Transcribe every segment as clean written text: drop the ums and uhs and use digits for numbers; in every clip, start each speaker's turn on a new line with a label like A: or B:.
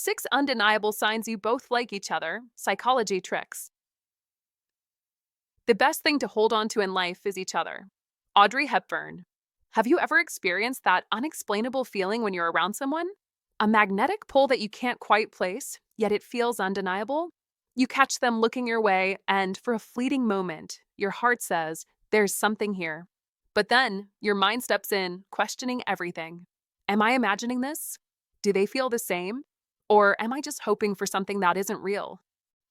A: 6 undeniable signs you both like each other, psychology tricks. The best thing to hold on to in life is each other. Audrey Hepburn. Have you ever experienced that unexplainable feeling when you're around someone? A magnetic pull that you can't quite place, yet it feels undeniable? You catch them looking your way, and for a fleeting moment, your heart says, there's something here. But then, your mind steps in, questioning everything. Am I imagining this? Do they feel the same? Or am I just hoping for something that isn't real?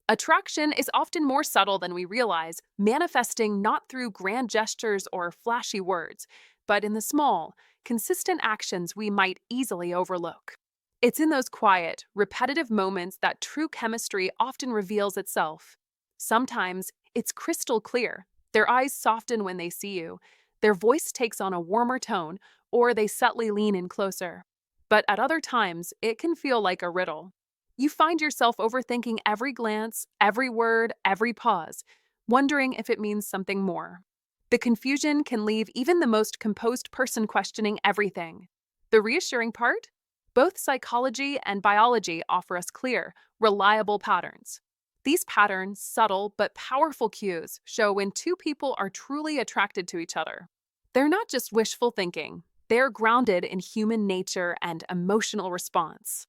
A: Attraction is often more subtle than we realize, manifesting not through grand gestures or flashy words, but in the small, consistent actions we might easily overlook. It's in those quiet, repetitive moments that true chemistry often reveals itself. Sometimes it's crystal clear. Their eyes soften when they see you, their voice takes on a warmer tone, or they subtly lean in closer. But at other times, it can feel like a riddle. You find yourself overthinking every glance, every word, every pause, wondering if it means something more. The confusion can leave even the most composed person questioning everything. The reassuring part? Both psychology and biology offer us clear, reliable patterns. These patterns, subtle but powerful cues, show when two people are truly attracted to each other. They're not just wishful thinking, they're grounded in human nature and emotional response.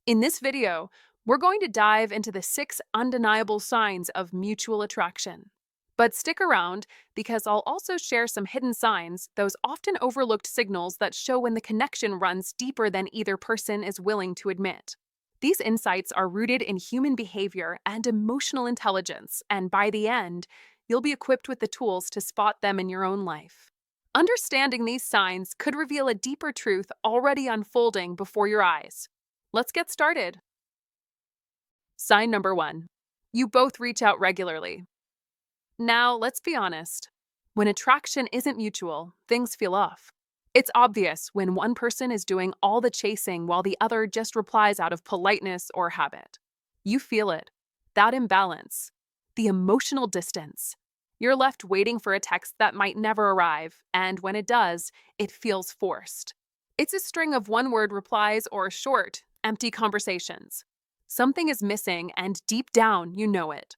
A: In this video, we're going to dive into the 6 undeniable signs of mutual attraction. But stick around because I'll also share some hidden signs, those often overlooked signals that show when the connection runs deeper than either person is willing to admit. These insights are rooted in human behavior and emotional intelligence, and by the end, you'll be equipped with the tools to spot them in your own life. Understanding these signs could reveal a deeper truth already unfolding before your eyes. Let's get started. Sign number 1. You both reach out regularly. Now, let's be honest. When attraction isn't mutual, things feel off. It's obvious when one person is doing all the chasing while the other just replies out of politeness or habit. You feel it. That imbalance. The emotional distance. You're left waiting for a text that might never arrive, and when it does, it feels forced. It's a string of one-word replies or short, empty conversations. Something is missing, and deep down, you know it.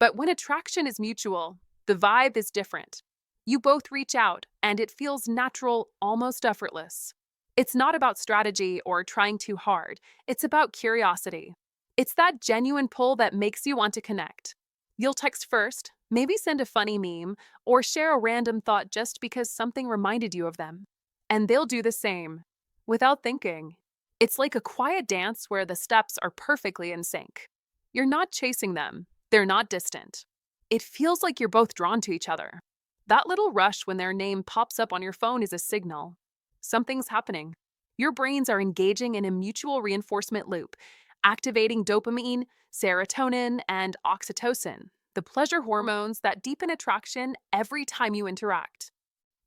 A: But when attraction is mutual, the vibe is different. You both reach out, and it feels natural, almost effortless. It's not about strategy or trying too hard. It's about curiosity. It's that genuine pull that makes you want to connect. You'll text first, maybe send a funny meme, or share a random thought just because something reminded you of them. And they'll do the same, without thinking. It's like a quiet dance where the steps are perfectly in sync. You're not chasing them. They're not distant. It feels like you're both drawn to each other. That little rush when their name pops up on your phone is a signal. Something's happening. Your brains are engaging in a mutual reinforcement loop, activating dopamine, serotonin, and oxytocin, the pleasure hormones that deepen attraction every time you interact.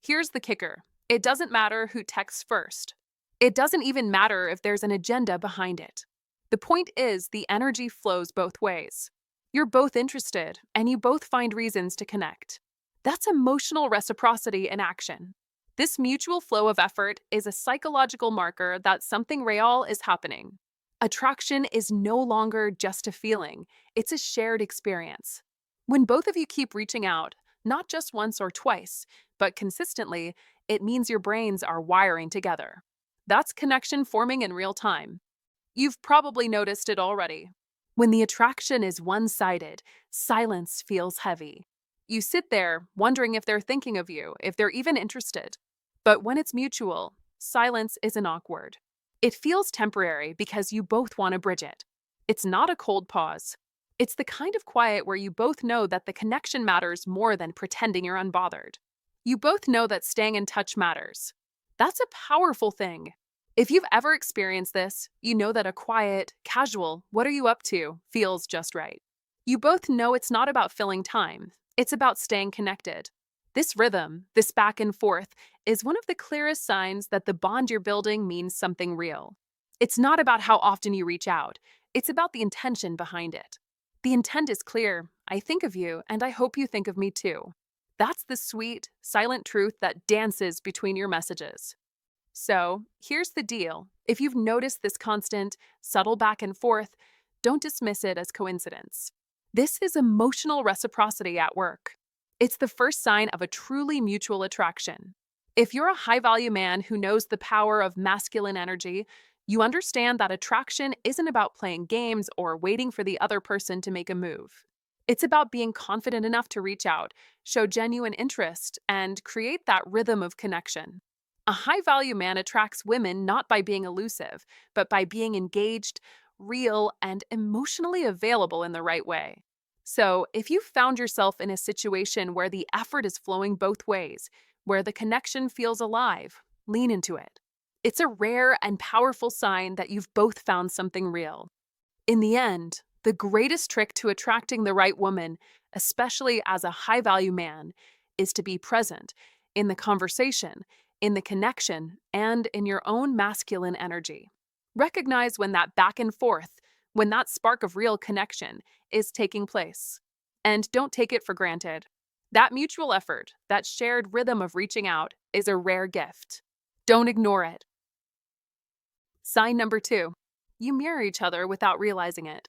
A: Here's the kicker. It doesn't matter who texts first. It doesn't even matter if there's an agenda behind it. The point is, the energy flows both ways. You're both interested, and you both find reasons to connect. That's emotional reciprocity in action. This mutual flow of effort is a psychological marker that something real is happening. Attraction is no longer just a feeling, it's a shared experience. When both of you keep reaching out, not just once or twice, but consistently, it means your brains are wiring together. That's connection forming in real time. You've probably noticed it already. When the attraction is one-sided, silence feels heavy. You sit there wondering if they're thinking of you, if they're even interested. But when it's mutual, silence isn't awkward. It feels temporary because you both want to bridge it. It's not a cold pause. It's the kind of quiet where you both know that the connection matters more than pretending you're unbothered. You both know that staying in touch matters. That's a powerful thing. If you've ever experienced this, you know that a quiet, casual, "what are you up to?" feels just right. You both know it's not about filling time, it's about staying connected. This rhythm, this back and forth, is one of the clearest signs that the bond you're building means something real. It's not about how often you reach out, it's about the intention behind it. The intent is clear. I think of you, and I hope you think of me too. That's the sweet, silent truth that dances between your messages. So, here's the deal. If you've noticed this constant, subtle back and forth, don't dismiss it as coincidence. This is emotional reciprocity at work. It's the first sign of a truly mutual attraction. If you're a high value man who knows the power of masculine energy, you understand that attraction isn't about playing games or waiting for the other person to make a move. It's about being confident enough to reach out, show genuine interest, and create that rhythm of connection. A high value man attracts women not by being elusive, but by being engaged, real, and emotionally available in the right way. So, if you found yourself in a situation where the effort is flowing both ways, where the connection feels alive, lean into it. It's a rare and powerful sign that you've both found something real. In the end, the greatest trick to attracting the right woman, especially as a high value man, is to be present in the conversation, in the connection, and in your own masculine energy. Recognize when that back and forth, when that spark of real connection is taking place. And don't take it for granted. That mutual effort, that shared rhythm of reaching out, is a rare gift. Don't ignore it. Sign number 2. You mirror each other without realizing it.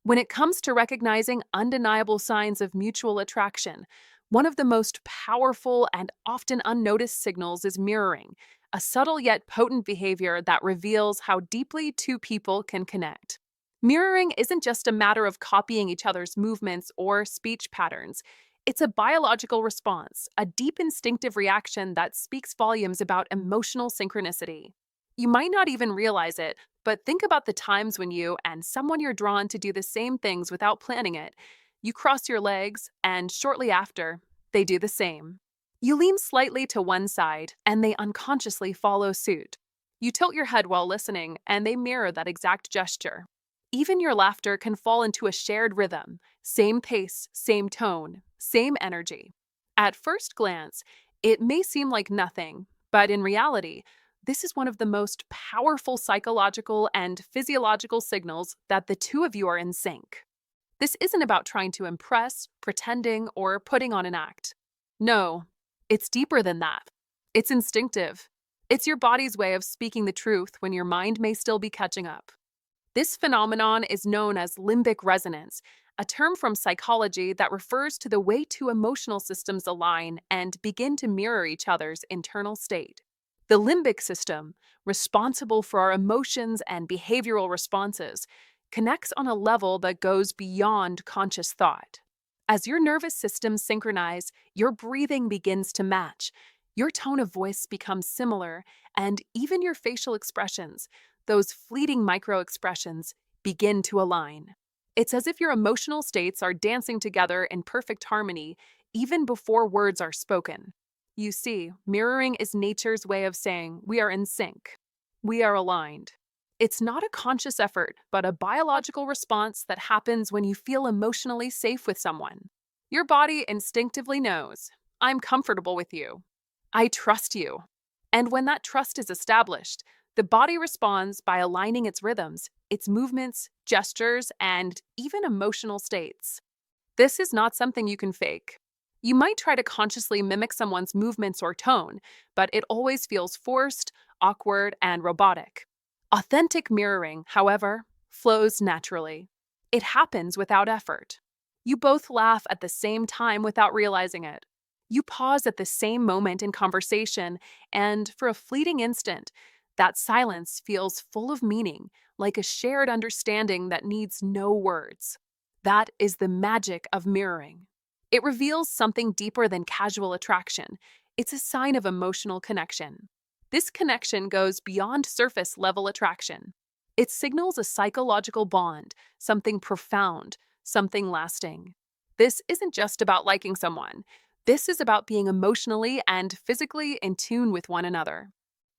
A: When it comes to recognizing undeniable signs of mutual attraction, one of the most powerful and often unnoticed signals is mirroring, a subtle yet potent behavior that reveals how deeply two people can connect. Mirroring isn't just a matter of copying each other's movements or speech patterns. It's a biological response, a deep instinctive reaction that speaks volumes about emotional synchronicity. You might not even realize it, but think about the times when you and someone you're drawn to do the same things without planning it. You cross your legs, and shortly after, they do the same. You lean slightly to one side, and they unconsciously follow suit. You tilt your head while listening, and they mirror that exact gesture. Even your laughter can fall into a shared rhythm, same pace, same tone, same energy. At first glance, it may seem like nothing, but in reality, this is one of the most powerful psychological and physiological signals that the two of you are in sync. This isn't about trying to impress, pretending, or putting on an act. No, it's deeper than that. It's instinctive. It's your body's way of speaking the truth when your mind may still be catching up. This phenomenon is known as limbic resonance, a term from psychology that refers to the way two emotional systems align and begin to mirror each other's internal state. The limbic system, responsible for our emotions and behavioral responses, connects on a level that goes beyond conscious thought. As your nervous systems synchronize, your breathing begins to match, your tone of voice becomes similar, and even your facial expressions, those fleeting micro expressions, begin to align. It's as if your emotional states are dancing together in perfect harmony even before words are spoken. You see, mirroring is nature's way of saying we are in sync. We are aligned. It's not a conscious effort, but a biological response that happens when you feel emotionally safe with someone. Your body instinctively knows, I'm comfortable with you. I trust you. And when that trust is established, the body responds by aligning its rhythms, its movements, gestures, and even emotional states. This is not something you can fake. You might try to consciously mimic someone's movements or tone, but it always feels forced, awkward, and robotic. Authentic mirroring, however, flows naturally. It happens without effort. You both laugh at the same time without realizing it. You pause at the same moment in conversation, and for a fleeting instant, that silence feels full of meaning, like a shared understanding that needs no words. That is the magic of mirroring. It reveals something deeper than casual attraction. It's a sign of emotional connection. This connection goes beyond surface level attraction. It signals a psychological bond, something profound, something lasting. This isn't just about liking someone. This is about being emotionally and physically in tune with one another.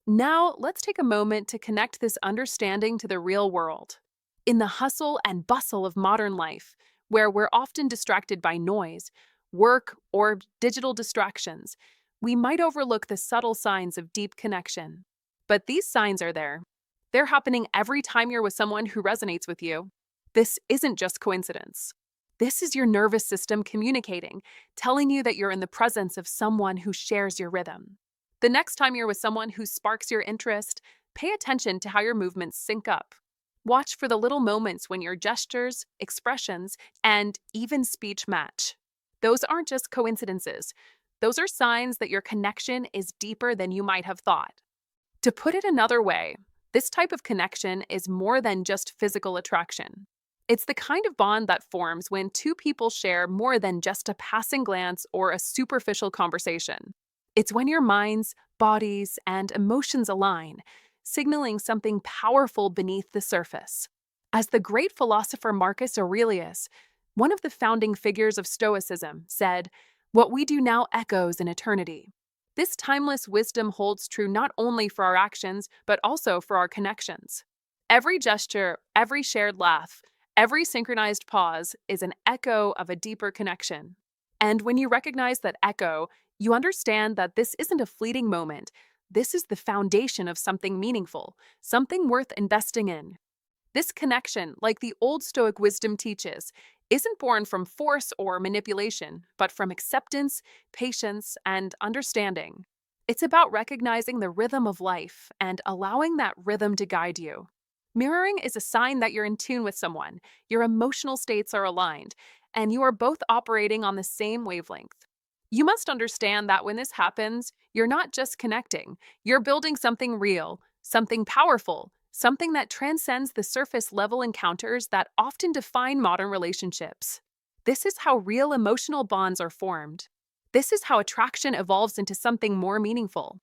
A: Now, let's take a moment to connect this understanding to the real world. In the hustle and bustle of modern life, where we're often distracted by noise, work, or digital distractions, we might overlook the subtle signs of deep connection. But these signs are there. They're happening every time you're with someone who resonates with you. This isn't just coincidence. This is your nervous system communicating, telling you that you're in the presence of someone who shares your rhythm. The next time you're with someone who sparks your interest, pay attention to how your movements sync up. Watch for the little moments when your gestures, expressions, and even speech match. Those aren't just coincidences. Those are signs that your connection is deeper than you might have thought. To put it another way, this type of connection is more than just physical attraction. It's the kind of bond that forms when two people share more than just a passing glance or a superficial conversation. It's when your minds, bodies, and emotions align, signaling something powerful beneath the surface. As the great philosopher Marcus Aurelius, one of the founding figures of Stoicism, said, "What we do now echoes in eternity." This timeless wisdom holds true not only for our actions, but also for our connections. Every gesture, every shared laugh, every synchronized pause is an echo of a deeper connection. And when you recognize that echo, you understand that this isn't a fleeting moment. This is the foundation of something meaningful, something worth investing in. This connection, like the Old Stoic wisdom teaches, isn't born from force or manipulation, but from acceptance, patience, and understanding. It's about recognizing the rhythm of life and allowing that rhythm to guide you. Mirroring is a sign that you're in tune with someone, your emotional states are aligned, and you are both operating on the same wavelength. You must understand that when this happens, you're not just connecting, you're building something real, something powerful, something that transcends the surface level encounters that often define modern relationships. This is how real emotional bonds are formed. This is how attraction evolves into something more meaningful.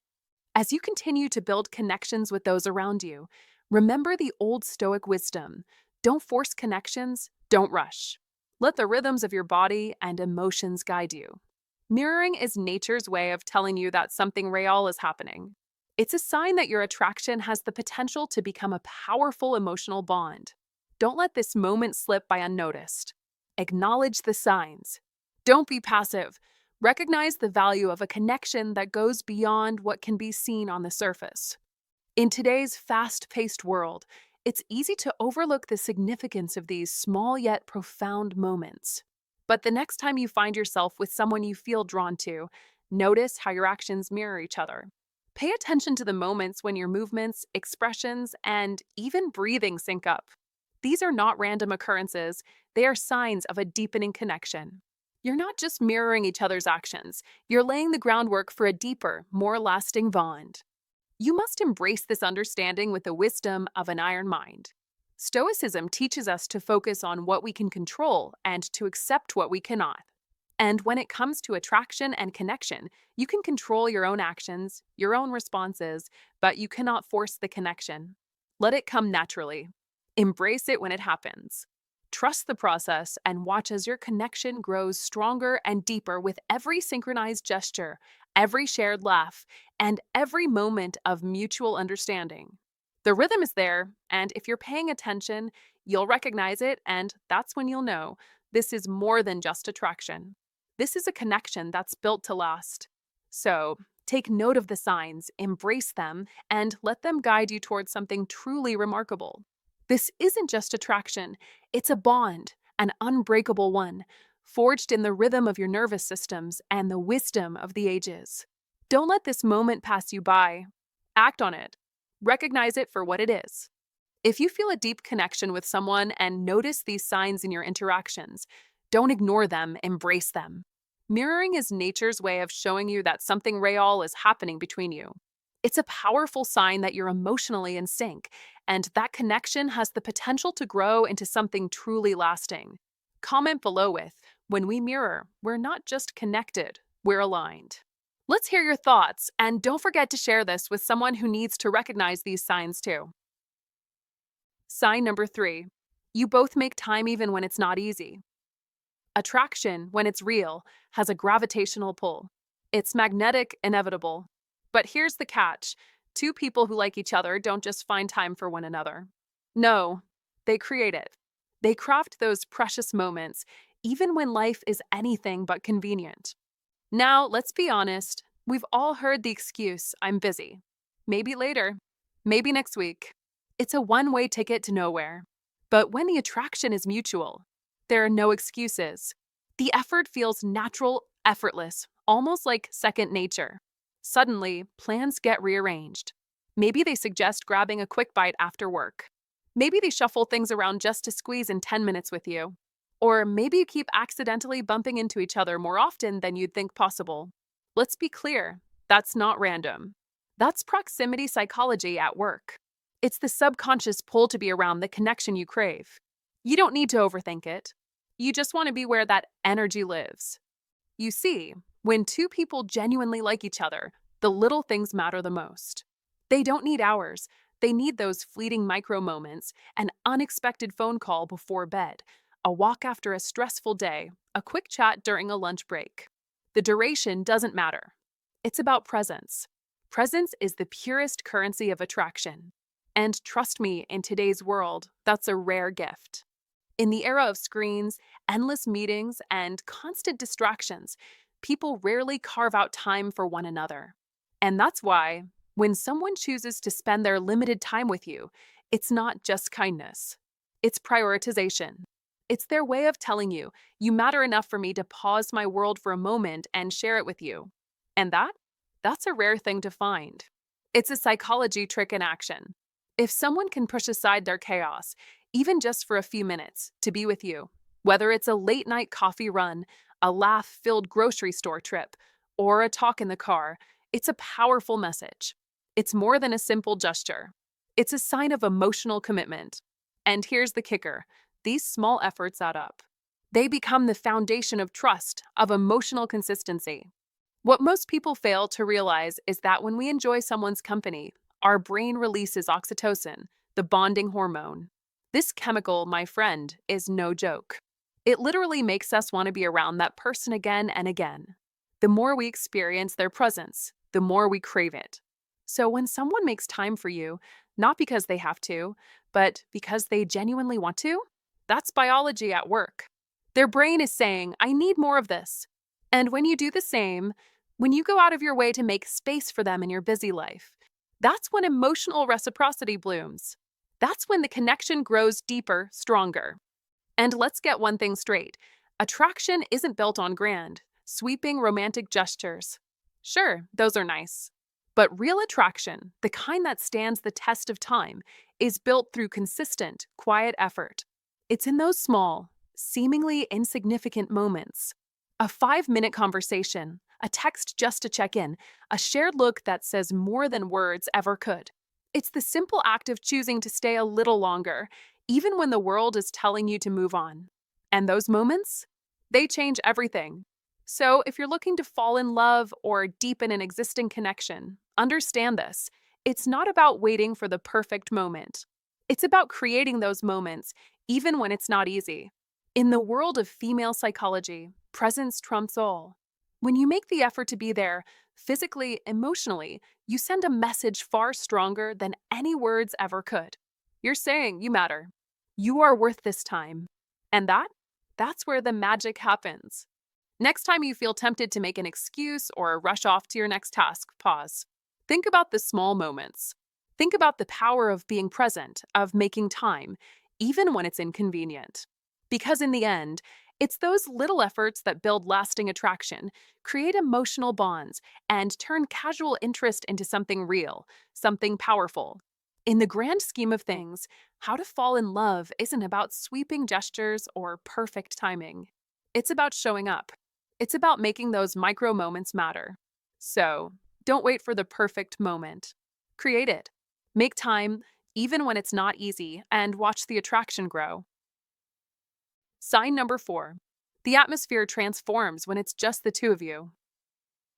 A: As you continue to build connections with those around you, remember the old Stoic wisdom. Don't force connections, don't rush. Let the rhythms of your body and emotions guide you. Mirroring is nature's way of telling you that something real is happening. It's a sign that your attraction has the potential to become a powerful emotional bond. Don't let this moment slip by unnoticed. Acknowledge the signs. Don't be passive. Recognize the value of a connection that goes beyond what can be seen on the surface. In today's fast-paced world, it's easy to overlook the significance of these small yet profound moments. But the next time you find yourself with someone you feel drawn to, notice how your actions mirror each other. Pay attention to the moments when your movements, expressions, and even breathing sync up. These are not random occurrences, they are signs of a deepening connection. You're not just mirroring each other's actions, you're laying the groundwork for a deeper, more lasting bond. You must embrace this understanding with the wisdom of an iron mind. Stoicism teaches us to focus on what we can control and to accept what we cannot. And when it comes to attraction and connection, you can control your own actions, your own responses, but you cannot force the connection. Let it come naturally. Embrace it when it happens. Trust the process and watch as your connection grows stronger and deeper with every synchronized gesture, every shared laugh, and every moment of mutual understanding. The rhythm is there, and if you're paying attention, you'll recognize it, and that's when you'll know this is more than just attraction. This is a connection that's built to last. So, take note of the signs, embrace them, and let them guide you towards something truly remarkable. This isn't just attraction, it's a bond, an unbreakable one, forged in the rhythm of your nervous systems and the wisdom of the ages. Don't let this moment pass you by. Act on it. Recognize it for what it is. If you feel a deep connection with someone and notice these signs in your interactions, don't ignore them, embrace them. Mirroring is nature's way of showing you that something real is happening between you. It's a powerful sign that you're emotionally in sync, and that connection has the potential to grow into something truly lasting. Comment below with, when we mirror, we're not just connected, we're aligned. Let's hear your thoughts, and don't forget to share this with someone who needs to recognize these signs too. Sign number 3. You both make time even when it's not easy. Attraction, when it's real, has a gravitational pull. It's magnetic, inevitable. But here's the catch. Two people who like each other don't just find time for one another. No, they create it. They craft those precious moments, even when life is anything but convenient. Now, let's be honest, we've all heard the excuse, I'm busy. Maybe later. Maybe next week. It's a one-way ticket to nowhere. But when the attraction is mutual, there are no excuses. The effort feels natural, effortless, almost like second nature. Suddenly, plans get rearranged. Maybe they suggest grabbing a quick bite after work. Maybe they shuffle things around just to squeeze in 10 minutes with you. Or maybe you keep accidentally bumping into each other more often than you'd think possible. Let's be clear, that's not random. That's proximity psychology at work. It's the subconscious pull to be around the connection you crave. You don't need to overthink it. You just want to be where that energy lives. You see, when two people genuinely like each other, the little things matter the most. They don't need hours. They need those fleeting micro moments, an unexpected phone call before bed, a walk after a stressful day, a quick chat during a lunch break. The duration doesn't matter. It's about presence. Presence is the purest currency of attraction. And trust me, in today's world, that's a rare gift. In the era of screens, endless meetings, and constant distractions, people rarely carve out time for one another. And that's why, when someone chooses to spend their limited time with you, it's not just kindness, it's prioritization. It's their way of telling you, you matter enough for me to pause my world for a moment and share it with you. And that's a rare thing to find. It's a psychology trick in action. If someone can push aside their chaos, even just for a few minutes, to be with you, whether it's a late night coffee run, a laugh filled grocery store trip, or a talk in the car, it's a powerful message. It's more than a simple gesture, it's a sign of emotional commitment. And here's the kicker, these small efforts add up. They become the foundation of trust, of emotional consistency. What most people fail to realize is that when we enjoy someone's company, our brain releases oxytocin, the bonding hormone. This chemical, my friend, is no joke. It literally makes us want to be around that person again and again. The more we experience their presence, the more we crave it. So when someone makes time for you, not because they have to, but because they genuinely want to, that's biology at work. Their brain is saying, I need more of this. And when you do the same, when you go out of your way to make space for them in your busy life, that's when emotional reciprocity blooms. That's when the connection grows deeper, stronger. And let's get one thing straight. Attraction isn't built on grand, sweeping romantic gestures. Sure, those are nice. But real attraction, the kind that stands the test of time, is built through consistent, quiet effort. It's in those small, seemingly insignificant moments. A 5-minute conversation, a text just to check in, a shared look that says more than words ever could. It's the simple act of choosing to stay a little longer, even when the world is telling you to move on. And those moments? They change everything. So if you're looking to fall in love or deepen an existing connection, understand this. It's not about waiting for the perfect moment. It's about creating those moments, even when it's not easy. In the world of female psychology, presence trumps all. When you make the effort to be there, physically, emotionally, you send a message far stronger than any words ever could. You're saying you matter. You are worth this time. And that's where the magic happens. Next time you feel tempted to make an excuse or rush off to your next task, pause. Think about the small moments. Think about the power of being present, of making time, even when it's inconvenient. Because in the end, it's those little efforts that build lasting attraction, create emotional bonds, and turn casual interest into something real, something powerful. In the grand scheme of things, how to fall in love isn't about sweeping gestures or perfect timing. It's about showing up. It's about making those micro moments matter. So, don't wait for the perfect moment. Create it. Make time, even when it's not easy, and watch the attraction grow. Sign number 4. The atmosphere transforms when it's just the two of you.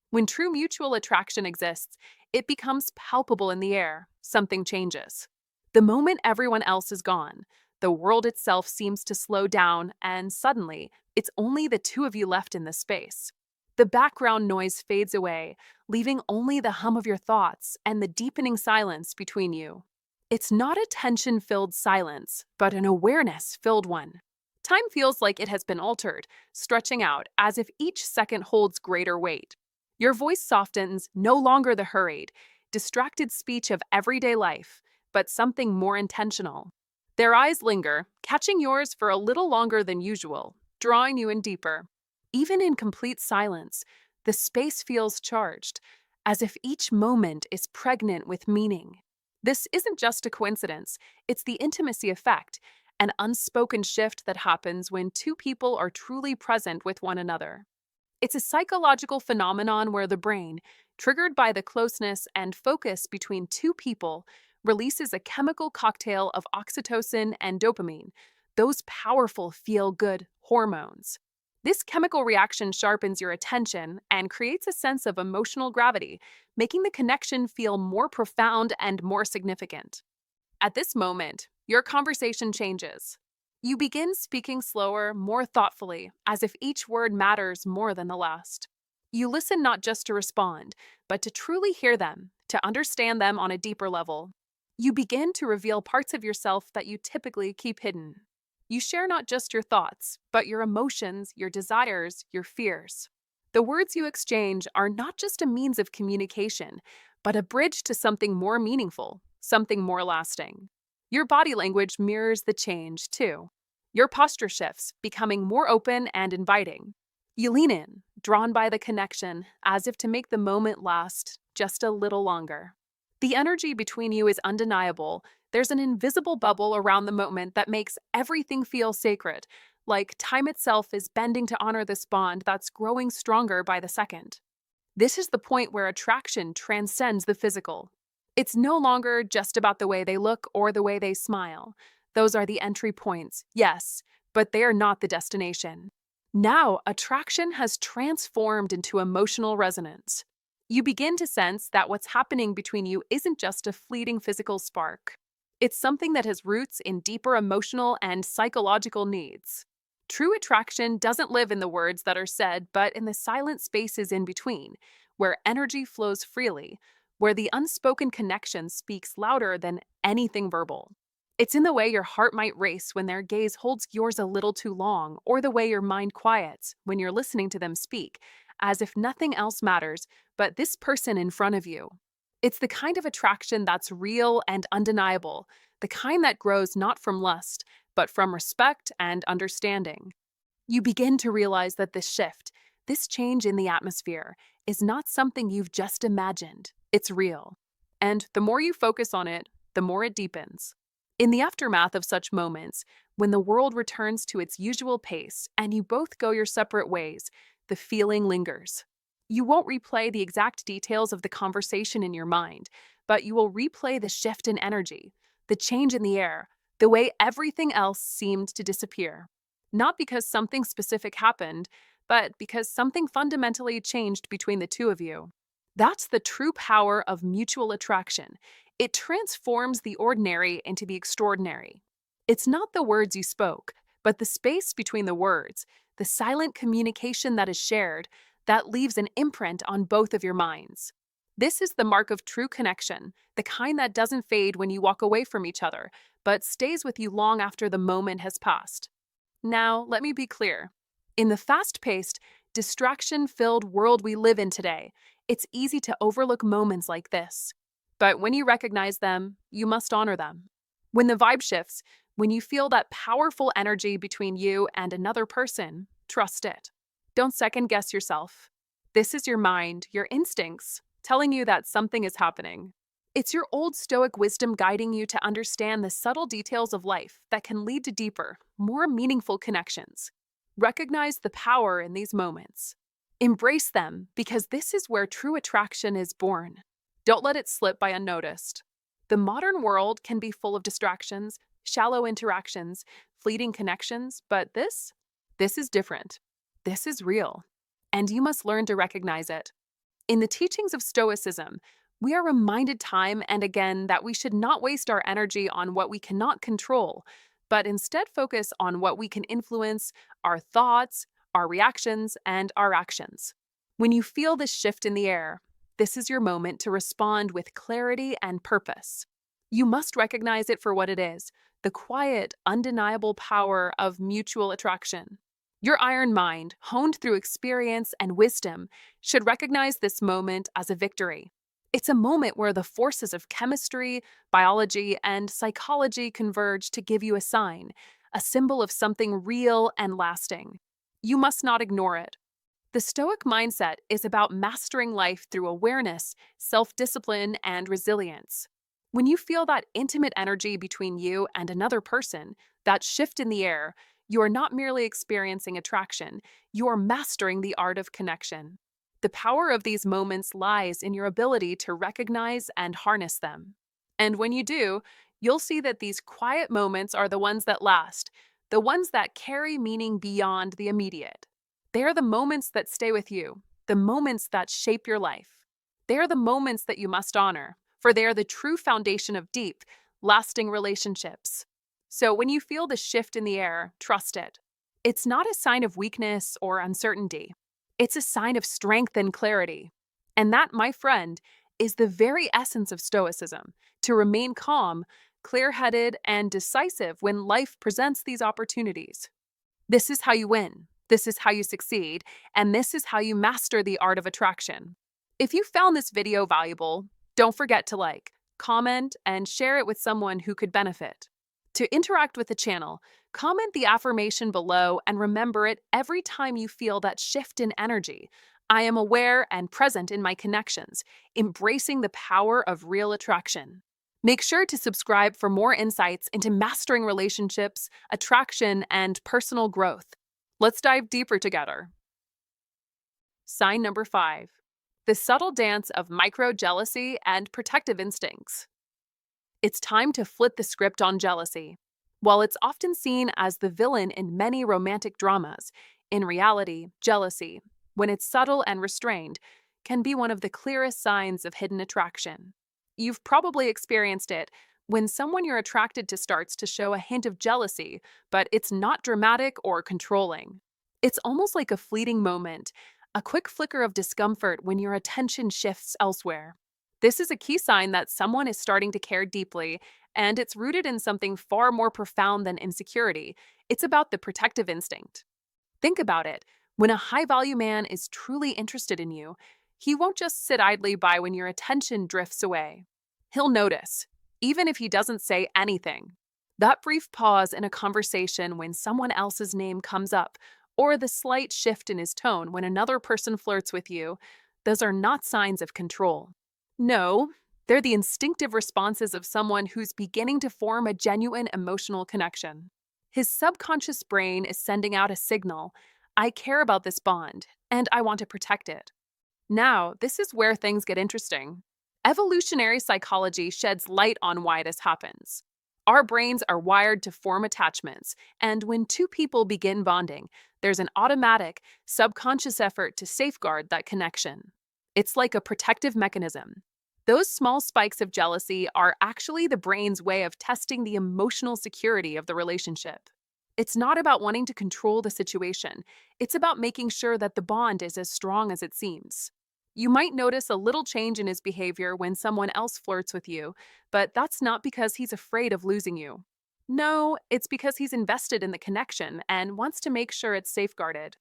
A: When true mutual attraction exists, it becomes palpable in the air. Something changes. The moment everyone else is gone, the world itself seems to slow down, and suddenly, it's only the two of you left in the space. The background noise fades away, leaving only the hum of your thoughts and the deepening silence between you. It's not a tension-filled silence, but an awareness-filled one. Time feels like it has been altered, stretching out as if each second holds greater weight. Your voice softens, no longer the hurried, distracted speech of everyday life, but something more intentional. Their eyes linger, catching yours for a little longer than usual, drawing you in deeper. Even in complete silence, the space feels charged, as if each moment is pregnant with meaning. This isn't just a coincidence, it's the intimacy effect, an unspoken shift that happens when two people are truly present with one another. It's a psychological phenomenon where the brain, triggered by the closeness and focus between two people, releases a chemical cocktail of oxytocin and dopamine, those powerful feel good hormones. This chemical reaction sharpens your attention and creates a sense of emotional gravity, making the connection feel more profound and more significant. At this moment, your conversation changes. You begin speaking slower, more thoughtfully, as if each word matters more than the last. You listen not just to respond, but to truly hear them, to understand them on a deeper level. You begin to reveal parts of yourself that you typically keep hidden. You share not just your thoughts, but your emotions, your desires, your fears. The words you exchange are not just a means of communication, but a bridge to something more meaningful, something more lasting. Your body language mirrors the change, too. Your posture shifts, becoming more open and inviting. You lean in, drawn by the connection, as if to make the moment last just a little longer. The energy between you is undeniable. There's an invisible bubble around the moment that makes everything feel sacred, like time itself is bending to honor this bond that's growing stronger by the second. This is the point where attraction transcends the physical. It's no longer just about the way they look or the way they smile. Those are the entry points, yes, but they are not the destination. Now, attraction has transformed into emotional resonance. You begin to sense that what's happening between you isn't just a fleeting physical spark. It's something that has roots in deeper emotional and psychological needs. True attraction doesn't live in the words that are said, but in the silent spaces in between, where energy flows freely, where the unspoken connection speaks louder than anything verbal. It's in the way your heart might race when their gaze holds yours a little too long, or the way your mind quiets when you're listening to them speak, as if nothing else matters but this person in front of you. It's the kind of attraction that's real and undeniable, the kind that grows not from lust, but from respect and understanding. You begin to realize that this shift, this change in the atmosphere, is not something you've just imagined. It's real. And the more you focus on it, the more it deepens. In the aftermath of such moments, when the world returns to its usual pace and you both go your separate ways, the feeling lingers. You won't replay the exact details of the conversation in your mind, but you will replay the shift in energy, the change in the air, the way everything else seemed to disappear. Not because something specific happened, but because something fundamentally changed between the two of you. That's the true power of mutual attraction. It transforms the ordinary into the extraordinary. It's not the words you spoke, but the space between the words, the silent communication that is shared, that leaves an imprint on both of your minds. This is the mark of true connection, the kind that doesn't fade when you walk away from each other, but stays with you long after the moment has passed. Now, let me be clear. In the fast-paced, distraction-filled world we live in today, it's easy to overlook moments like this. But when you recognize them, you must honor them. When the vibe shifts, when you feel that powerful energy between you and another person, trust it. Don't second-guess yourself. This is your mind, your instincts, telling you that something is happening. It's your old Stoic wisdom guiding you to understand the subtle details of life that can lead to deeper, more meaningful connections. Recognize the power in these moments. Embrace them because this is where true attraction is born. Don't let it slip by unnoticed. The modern world can be full of distractions, shallow interactions, fleeting connections, but this is different. This is real, and you must learn to recognize it. In the teachings of Stoicism, we are reminded time and again that we should not waste our energy on what we cannot control, but instead focus on what we can influence, our thoughts, our reactions, and our actions. When you feel this shift in the air, this is your moment to respond with clarity and purpose. You must recognize it for what it is, the quiet, undeniable power of mutual attraction. Your iron mind, honed through experience and wisdom, should recognize this moment as a victory. It's a moment where the forces of chemistry, biology, and psychology converge to give you a sign, a symbol of something real and lasting. You must not ignore it. The Stoic mindset is about mastering life through awareness, self discipline, and resilience. When you feel that intimate energy between you and another person, that shift in the air, you are not merely experiencing attraction, you are mastering the art of connection. The power of these moments lies in your ability to recognize and harness them. And when you do, you'll see that these quiet moments are the ones that last, the ones that carry meaning beyond the immediate. They are the moments that stay with you, the moments that shape your life. They are the moments that you must honor, for they are the true foundation of deep, lasting relationships. So when you feel the shift in the air, trust it. It's not a sign of weakness or uncertainty. It's a sign of strength and clarity. And that, my friend, is the very essence of Stoicism, to remain calm, clear headed, and decisive when life presents these opportunities. This is how you win. This is how you succeed. And this is how you master the art of attraction. If you found this video valuable, don't forget to like, comment, and share it with someone who could benefit. To interact with the channel, comment the affirmation below and remember it every time you feel that shift in energy. I am aware and present in my connections, embracing the power of real attraction. Make sure to subscribe for more insights into mastering relationships, attraction, and personal growth. Let's dive deeper together. Sign number 5. The subtle dance of micro-jealousy and protective instincts. It's time to flip the script on jealousy. While it's often seen as the villain in many romantic dramas, in reality, jealousy, when it's subtle and restrained, can be one of the clearest signs of hidden attraction. You've probably experienced it when someone you're attracted to starts to show a hint of jealousy, but it's not dramatic or controlling. It's almost like a fleeting moment, a quick flicker of discomfort when your attention shifts elsewhere. This is a key sign that someone is starting to care deeply, and it's rooted in something far more profound than insecurity. It's about the protective instinct. Think about it. When a high-value man is truly interested in you, he won't just sit idly by when your attention drifts away. He'll notice, even if he doesn't say anything. That brief pause in a conversation when someone else's name comes up, or the slight shift in his tone when another person flirts with you, those are not signs of control. No, they're the instinctive responses of someone who's beginning to form a genuine emotional connection. His subconscious brain is sending out a signal: I care about this bond, and I want to protect it. Now, this is where things get interesting. Evolutionary psychology sheds light on why this happens. Our brains are wired to form attachments, and when two people begin bonding, there's an automatic, subconscious effort to safeguard that connection. It's like a protective mechanism. Those small spikes of jealousy are actually the brain's way of testing the emotional security of the relationship. It's not about wanting to control the situation. It's about making sure that the bond is as strong as it seems. You might notice a little change in his behavior when someone else flirts with you, but that's not because he's afraid of losing you. No, it's because he's invested in the connection and wants to make sure it's safeguarded.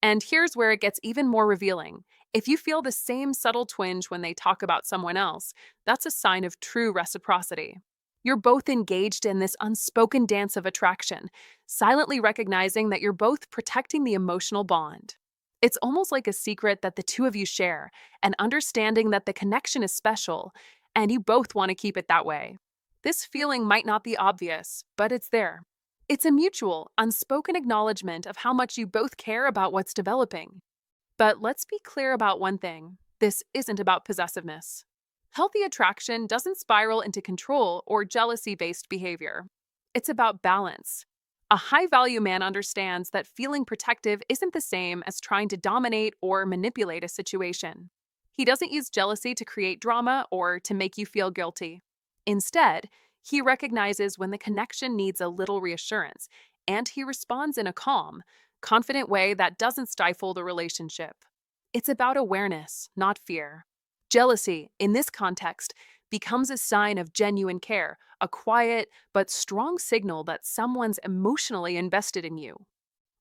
A: And here's where it gets even more revealing. If you feel the same subtle twinge when they talk about someone else, that's a sign of true reciprocity. You're both engaged in this unspoken dance of attraction, silently recognizing that you're both protecting the emotional bond. It's almost like a secret that the two of you share, an understanding that the connection is special, and you both want to keep it that way. This feeling might not be obvious, but it's there. It's a mutual, unspoken acknowledgement of how much you both care about what's developing. But let's be clear about one thing. This isn't about possessiveness. Healthy attraction doesn't spiral into control or jealousy-based behavior. It's about balance. A high-value man understands that feeling protective isn't the same as trying to dominate or manipulate a situation. He doesn't use jealousy to create drama or to make you feel guilty. Instead, he recognizes when the connection needs a little reassurance, and he responds in a calm, confident way that doesn't stifle the relationship. It's about awareness, not fear. Jealousy, in this context, becomes a sign of genuine care, a quiet but strong signal that someone's emotionally invested in you.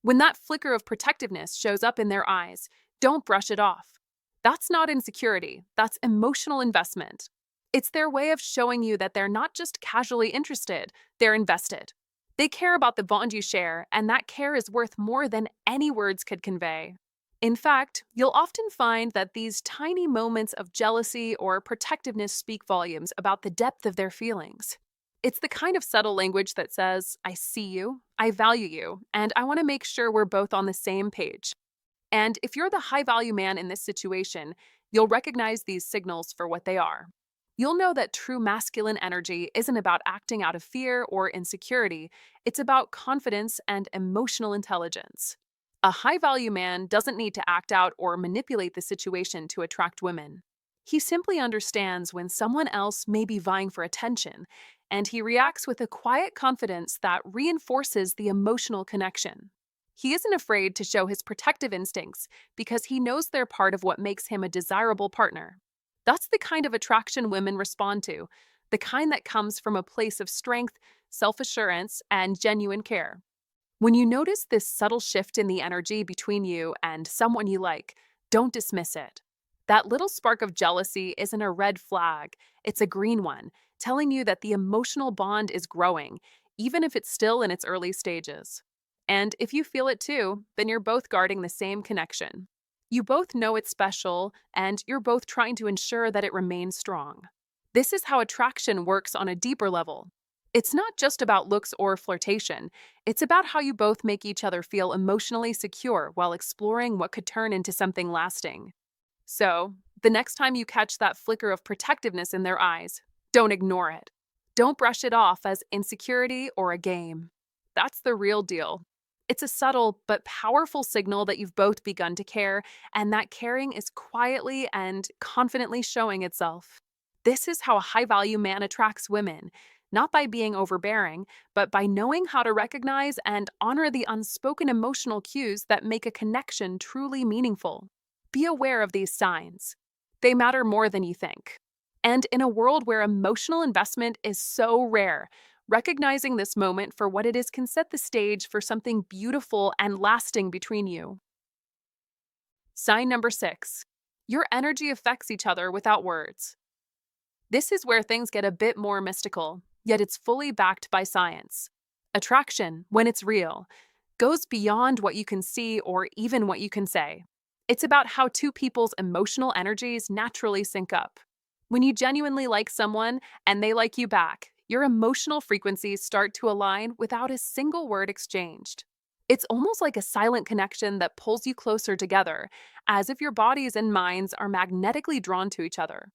A: When that flicker of protectiveness shows up in their eyes, don't brush it off. That's not insecurity, that's emotional investment. It's their way of showing you that they're not just casually interested, they're invested. They care about the bond you share, and that care is worth more than any words could convey. In fact, you'll often find that these tiny moments of jealousy or protectiveness speak volumes about the depth of their feelings. It's the kind of subtle language that says, I see you, I value you, and I want to make sure we're both on the same page. And if you're the high value man in this situation, you'll recognize these signals for what they are. You'll know that true masculine energy isn't about acting out of fear or insecurity, it's about confidence and emotional intelligence. A high value man doesn't need to act out or manipulate the situation to attract women. He simply understands when someone else may be vying for attention, and he reacts with a quiet confidence that reinforces the emotional connection. He isn't afraid to show his protective instincts because he knows they're part of what makes him a desirable partner. That's the kind of attraction women respond to, the kind that comes from a place of strength, self assurance, and genuine care. When you notice this subtle shift in the energy between you and someone you like, don't dismiss it. That little spark of jealousy isn't a red flag, it's a green one, telling you that the emotional bond is growing, even if it's still in its early stages. And if you feel it too, then you're both guarding the same connection. You both know it's special, and you're both trying to ensure that it remains strong. This is how attraction works on a deeper level. It's not just about looks or flirtation, it's about how you both make each other feel emotionally secure while exploring what could turn into something lasting. So, the next time you catch that flicker of protectiveness in their eyes, don't ignore it. Don't brush it off as insecurity or a game. That's the real deal. It's a subtle but powerful signal that you've both begun to care, and that caring is quietly and confidently showing itself. This is how a high value man attracts women, not by being overbearing, but by knowing how to recognize and honor the unspoken emotional cues that make a connection truly meaningful. Be aware of these signs. They matter more than you think. And in a world where emotional investment is so rare, recognizing this moment for what it is can set the stage for something beautiful and lasting between you. Sign number 6. Your energy affects each other without words. This is where things get a bit more mystical, yet it's fully backed by science. Attraction, when it's real, goes beyond what you can see or even what you can say. It's about how two people's emotional energies naturally sync up. When you genuinely like someone and they like you back, your emotional frequencies start to align without a single word exchanged. It's almost like a silent connection that pulls you closer together, as if your bodies and minds are magnetically drawn to each other.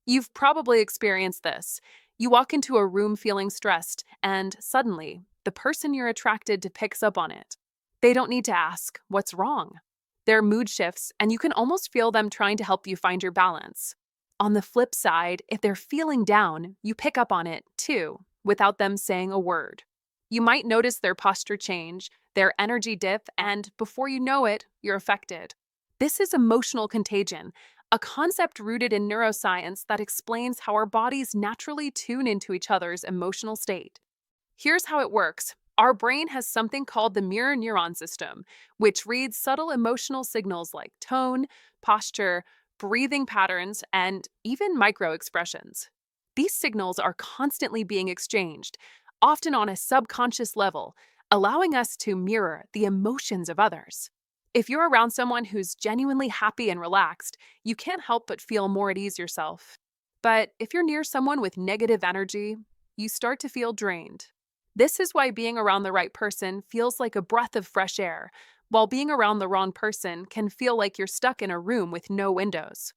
A: You've probably experienced this. You walk into a room feeling stressed, and suddenly, the person you're attracted to picks up on it. They don't need to ask, what's wrong? Their mood shifts, and you can almost feel them trying to help you find your balance. On the flip side, if they're feeling down, you pick up on it, too, without them saying a word. You might notice their posture change, their energy dip, and before you know it, you're affected. This is emotional contagion, a concept rooted in neuroscience that explains how our bodies naturally tune into each other's emotional state. Here's how it works. Our brain has something called the mirror neuron system, which reads subtle emotional signals like tone, posture, breathing patterns, and even micro-expressions. These signals are constantly being exchanged, often on a subconscious level, allowing us to mirror the emotions of others. If you're around someone who's genuinely happy and relaxed, you can't help but feel more at ease yourself. But if you're near someone with negative energy, you start to feel drained. This is why being around the right person feels like a breath of fresh air, while being around the wrong person can feel like you're stuck in a room with no windows.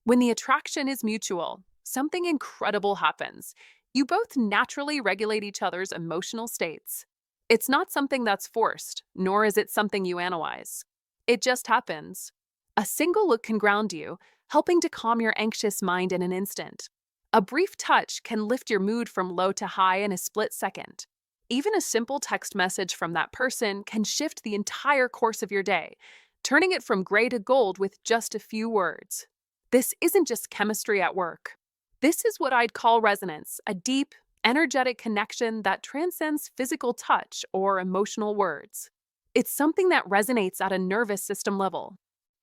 A: When the attraction is mutual, something incredible happens. You both naturally regulate each other's emotional states. It's not something that's forced, nor is it something you analyze. It just happens. A single look can ground you, helping to calm your anxious mind in an instant. A brief touch can lift your mood from low to high in a split second. Even a simple text message from that person can shift the entire course of your day, turning it from gray to gold with just a few words. This isn't just chemistry at work. This is what I'd call resonance, a deep, energetic connection that transcends physical touch or emotional words. It's something that resonates at a nervous system level.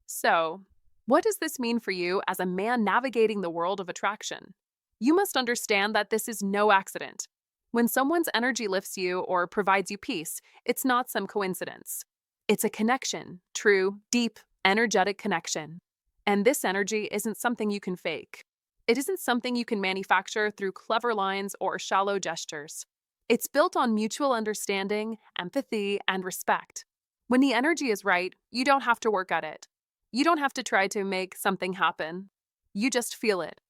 A: So, what does this mean for you as a man navigating the world of attraction? You must understand that this is no accident. When someone's energy lifts you or provides you peace, it's not some coincidence. It's a connection, true, deep, energetic connection. And this energy isn't something you can fake. It isn't something you can manufacture through clever lines or shallow gestures. It's built on mutual understanding, empathy, and respect. When the energy is right, you don't have to work at it. You don't have to try to make something happen. You just feel it.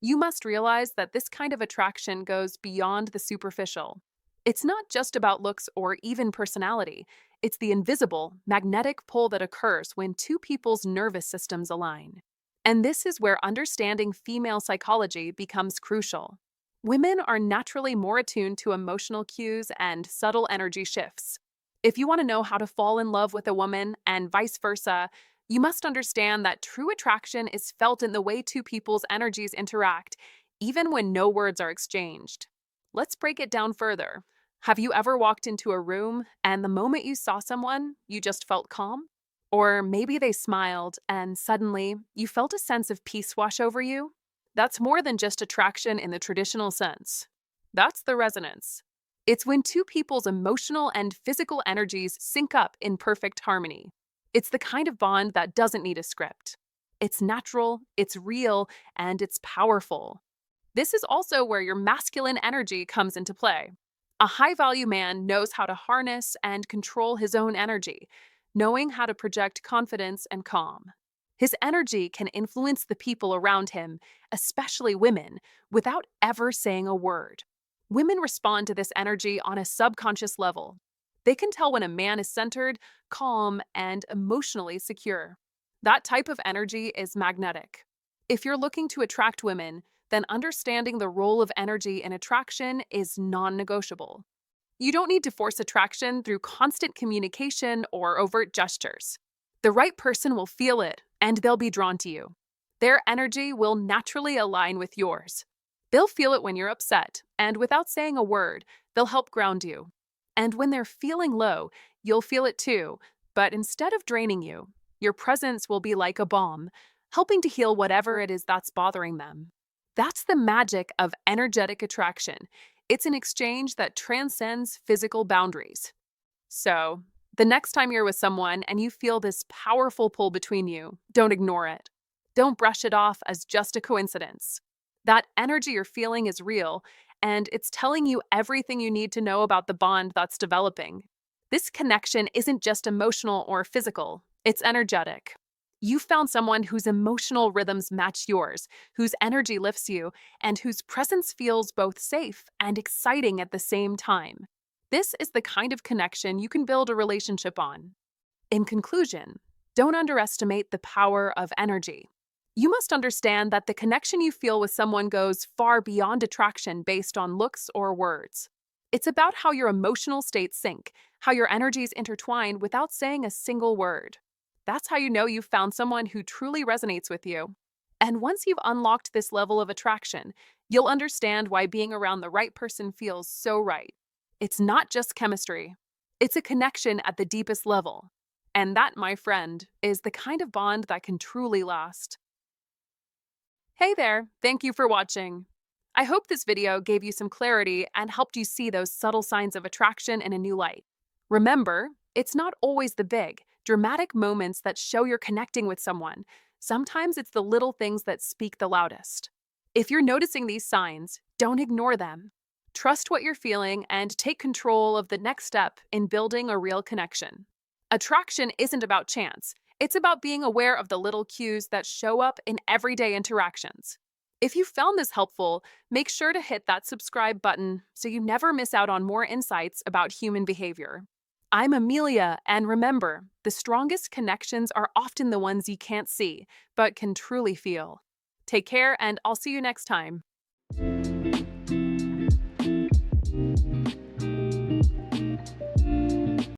A: You must realize that this kind of attraction goes beyond the superficial. It's not just about looks or even personality. It's the invisible, magnetic pull that occurs when two people's nervous systems align. And this is where understanding female psychology becomes crucial. Women are naturally more attuned to emotional cues and subtle energy shifts. If you want to know how to fall in love with a woman and vice versa, you must understand that true attraction is felt in the way two people's energies interact, even when no words are exchanged. Let's break it down further. Have you ever walked into a room and the moment you saw someone, you just felt calm? Or maybe they smiled and suddenly you felt a sense of peace wash over you? That's more than just attraction in the traditional sense. That's the resonance. It's when two people's emotional and physical energies sync up in perfect harmony. It's the kind of bond that doesn't need a script. It's natural, it's real, and it's powerful. This is also where your masculine energy comes into play. A high-value man knows how to harness and control his own energy, knowing how to project confidence and calm. His energy can influence the people around him, especially women, without ever saying a word. Women respond to this energy on a subconscious level. They can tell when a man is centered, calm, and emotionally secure. That type of energy is magnetic. If you're looking to attract women, then understanding the role of energy in attraction is non-negotiable. You don't need to force attraction through constant communication or overt gestures. The right person will feel it, and they'll be drawn to you. Their energy will naturally align with yours. They'll feel it when you're upset, and without saying a word, they'll help ground you. And when they're feeling low, you'll feel it too, but instead of draining you, your presence will be like a balm, helping to heal whatever it is that's bothering them. That's the magic of energetic attraction. It's an exchange that transcends physical boundaries. So, the next time you're with someone and you feel this powerful pull between you, don't ignore it. Don't brush it off as just a coincidence. That energy you're feeling is real, and it's telling you everything you need to know about the bond that's developing. This connection isn't just emotional or physical, it's energetic. You found someone whose emotional rhythms match yours, whose energy lifts you, and whose presence feels both safe and exciting at the same time. This is the kind of connection you can build a relationship on. In conclusion, don't underestimate the power of energy. You must understand that the connection you feel with someone goes far beyond attraction based on looks or words. It's about how your emotional states sync, how your energies intertwine without saying a single word. That's how you know you've found someone who truly resonates with you. And once you've unlocked this level of attraction, you'll understand why being around the right person feels so right. It's not just chemistry. It's a connection at the deepest level. And that, my friend, is the kind of bond that can truly last. Hey there, thank you for watching. I hope this video gave you some clarity and helped you see those subtle signs of attraction in a new light. Remember, it's not always the big, dramatic moments that show you're connecting with someone. Sometimes it's the little things that speak the loudest. If you're noticing these signs, don't ignore them. Trust what you're feeling and take control of the next step in building a real connection. Attraction isn't about chance. It's about being aware of the little cues that show up in everyday interactions. If you found this helpful, make sure to hit that subscribe button so you never miss out on more insights about human behavior. I'm Amelia, and remember, the strongest connections are often the ones you can't see, but can truly feel. Take care, and I'll see you next time.